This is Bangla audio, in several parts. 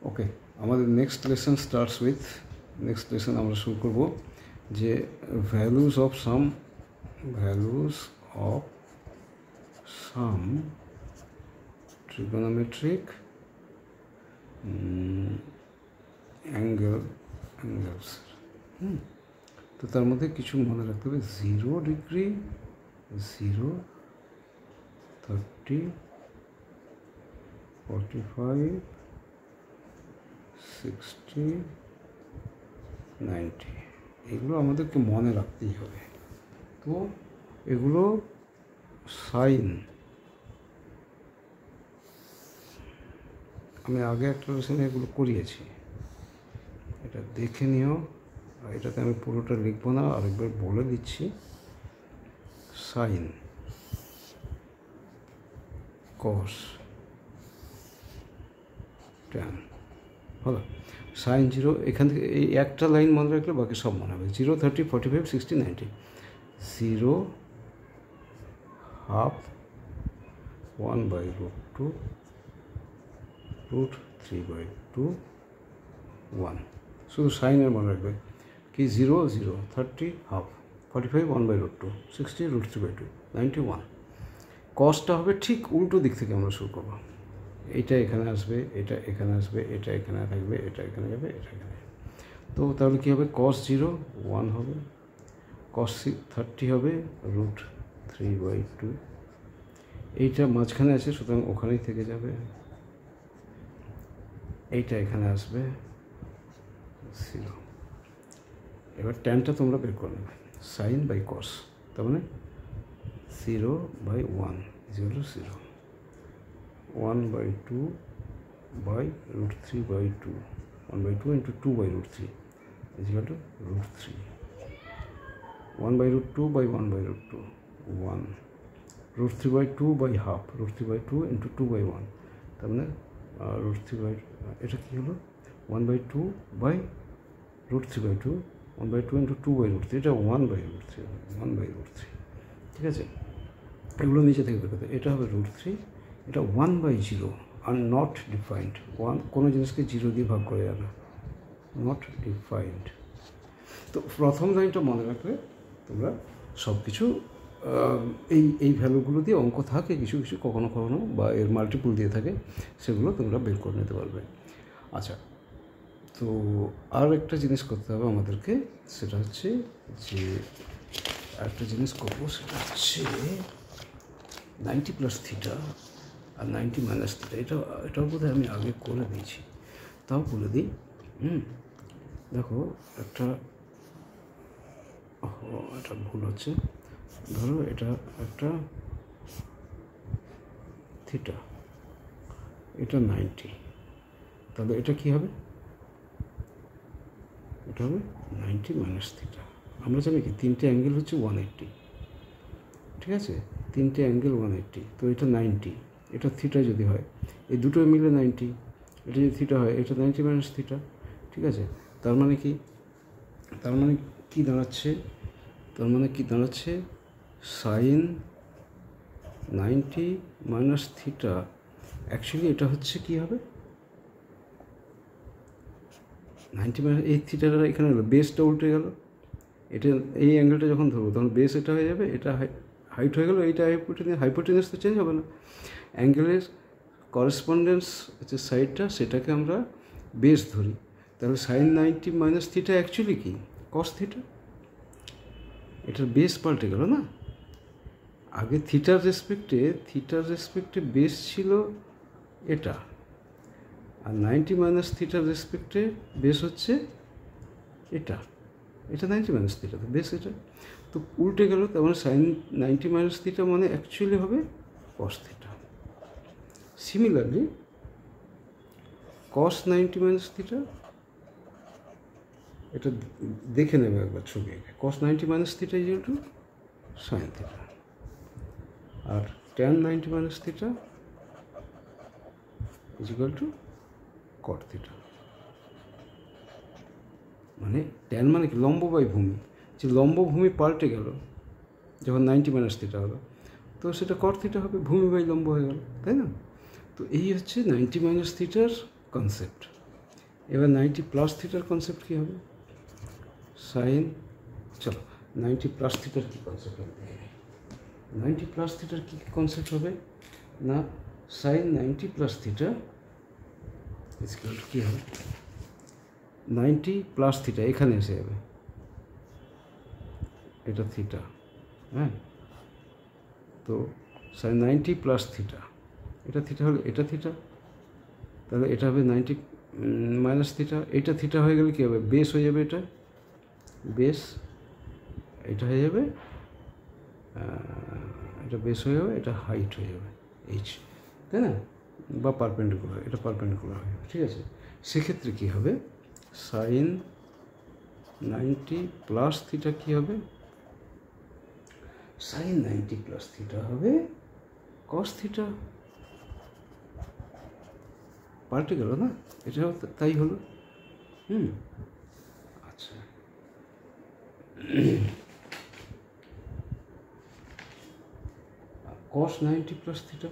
ওকে, আমাদের next lesson starts with, next lesson আমরা শুরু করব যে values of some trigonometric angles. তো তার মধ্যে কিছু মনে রাখতে হবে, 0 ডিগ্রি, 0, 30, 45, 60, 90, এগুলো আমাদেরকে মনে রাখতেই হবে। তো এগুলো সাইন, আমি আগে একটা লেসনে এগুলো করিয়েছি, এটা দেখে নিও। আর এটাতে আমি পুরোটা লিখবো না, আরেকবার বলে দিচ্ছি। সাইন, কস, ট্যান, হলো। সাইন 0, এখান থেকে এই একটা লাইন মনে রাখলে বাকি সব মনে হবে। 0, 30, 45, 60, 90, 0, হাফ, 1/√2, √3/2, 1। শুধু সাইনের মনে রাখবে কি, 0, 0, 30, হাফ, 45, 1/√2, 60, √3/2, 91। কসটা হবে ঠিক উল্টো দিক থেকে আমরা শুরু করবো। এটা এখানে আসবে, এটা এখানে আসবে, এটা এখানে থাকবে, এটা এখানে যাবে, এটা এখানে। তো তাহলে কী হবে, cos 0 1 হবে, cos 30 হবে √3/2, এইটা মাঝখানে আছে সুতরাং ওখানেই থেকে যাবে, এইটা এখানে আসবে 0। এবার ট্যানটা তোমরা বের করে নেবে, সাইন বাই কস, তার মানে 0/1 = 0, 1/2 by √3/2, 1/2 into 2/√3 = √3, 1/√2 by 1/√2, 1, √3/2 by half, √3/2 into 2/1, তার মানে √3/, এটা কী হলো, 1/2 by √3/2, 1/2 into 2/√3, এটা 1/√3, 1/√3, ঠিক আছে। এগুলো নিচে থেকে বের করতে, এটা হবে √3, এটা 1/0 আর নট ডিফাইন্ড, 1 কোনো জিনিসকে 0 দিয়ে ভাগ করে যাবে, নট ডিফাইন্ড। তো প্রথম লাইনটা মনে রাখলে তোমরা সব কিছু, এই ভ্যালুগুলো দিয়ে অঙ্ক থাকে কিছু কিছু, কখনো কখনো বা এর মাল্টিপুল দিয়ে থাকে, সেগুলো তোমরা বের করে নিতে পারবে। আচ্ছা, তো আর একটা জিনিস করতে হবে আমাদেরকে, সেটা হচ্ছে যে একটা জিনিস করবো, সেটা হচ্ছে 90 + θ আর 90 - θ। এটাও বোধহয় আমি আগে করে দিয়েছি, তাও বলে দিই। দেখো এটা ভুল হচ্ছে, ধরো এটা একটা থিটা, এটা 90, তাহলে এটা কি হবে, এটা হবে 90 - θ। আমরা জানি কি, তিনটে অ্যাঙ্গেল হচ্ছে 180, ঠিক আছে, তিনটে অ্যাঙ্গেল 180, তো এটা 90, এটা থিটা যদি হয়, এই দুটো মিলে 90, এটা যদি থিটা হয়, এটা 90 - θ, ঠিক আছে। তার মানে কি দাঁড়াচ্ছে, সাইন 90 - θ, অ্যাকচুয়ালি এটা হচ্ছে কি হবে, 90 এই থিটাটা এখানে হলো, বেসটা উল্টে গেল, এটা এই অ্যাঙ্গেলটা যখন ধরবো তখন বেস এটা হয়ে যাবে, এটা হাইট হয়ে গেল, এইটা হাইপোটেনিউস তো চেঞ্জ হবে না, অ্যাঙ্গেলের করেসপন্ডেন্স হচ্ছে সাইডটা, সেটাকে আমরা বেস ধরি। তাহলে সাইন 90 - θ অ্যাকচুয়ালি কি, কস θ, এটার বেস পাল্টে গেল না। আগে থিটার রেসপেক্টে বেস ছিল এটা, আর 90 - θ রেসপেক্টে বেস হচ্ছে এটা 90 - θ, তো বেস এটা, তো উল্টে গেল, তার মানে সাইন 90 - θ মানে অ্যাকচুয়ালি হবে কস θ। সিমিলারলি কস 90 - θ, এটা দেখে নেবে একবার ছবি এঁকে, কস 90 - θ = সাইন θ, আর ট্যান 90 - θ = কট θ। মানে ট্যান মানে কি, লম্ব বাই ভূমি, যে লম্ব ভূমি পাল্টে গেল যখন 90 - θ হলো, তো সেটা কট θ হবে, ভূমি বাই লম্ব হয়ে গেল, তাই না। তো এই হচ্ছে 90 - θ কনসেপ্ট। এবার 90 প্লাস থিটার কনসেপ্ট কী হবে? সাইন, চলো 90 প্লাস থিটার কী কনসেপ্ট হবে? 90 প্লাস থিটার কী কনসেপ্ট হবে না, সাইন 90 প্লাস থিটা কী হবে? 90 প্লাস থিটা এখানে এসে যাবে, এটা থিটা, হ্যাঁ, তো সাইন 90 প্লাস থিটা, এটা থিটা হলে এটা থিটা, তাহলে এটা হবে 90 মাইনাস থিটা, এটা থিটা হয়ে গেলে কী হবে? বেস হয়ে যাবে, এটা বেস, এটা হয়ে যাবে, এটা বেস হয়ে যাবে, এটা হাইট হয়ে যাবে এইচ, তাই না? বা পারপেন্ডিকুলার, এটা পারপেন্ডিকুলার হয়ে যাবে, ঠিক আছে? সেক্ষেত্রে কী হবে? সাইন 90 প্লাস থিটা কী হবে? সাইন 90 প্লাস থিটা হবে কস থিটা, পাল্টে গেল না? এটাও তাই হলো। আচ্ছা, cos 90 plus theta,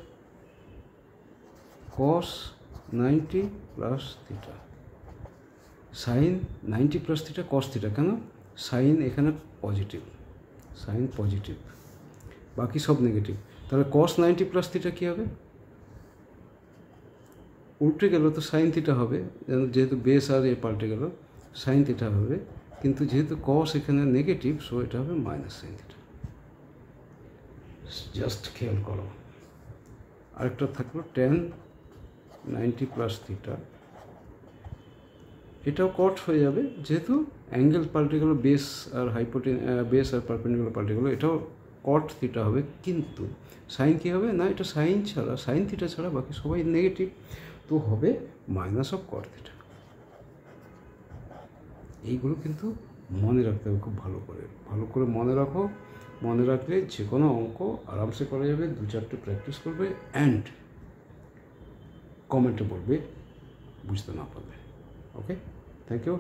cos 90 plus theta, sine 90 plus theta cos theta, কেন? সাইন এখানে পজিটিভ, সাইন পজিটিভ, বাকি সব নেগেটিভ, তাহলে cos 90 প্লাস থিটা কী হবে? উল্টে গেল তো সাইন থিটা হবে, যেহেতু বেস আর এ পাল্টে গেল, সাইন থিটা হবে, কিন্তু যেহেতু কস এখানে নেগেটিভ, সো এটা হবে মাইনাস সাইন থিটা। জাস্ট খেয়াল করো। আরেকটা থাকলো টেন 90 প্লাস থিটা, এটাও কট হয়ে যাবে, যেহেতু অ্যাঙ্গেল পাল্টে গেলো, বেস আর বেস আর পারপেন্ডিকুলার পাল্টে গেলো, এটাও কট থিটা হবে, কিন্তু সাইন কী হবে না, এটা সাইন ছাড়া, সাইন থিটা ছাড়া বাকি সবাই নেগেটিভ, তো হবে মাইনাস অফ কট থিটা। এইগুলো কিন্তু মনে রাখতে হবে খুব ভালো করে মনে রাখো। মনে রাখলে যে কোনো অঙ্ক আরামসে করা যাবে, 2-4টে প্র্যাকটিস করবে অ্যান্ড কমেন্টে বলবে বুঝতে না পারবে। ওকে, থ্যাংক ইউ।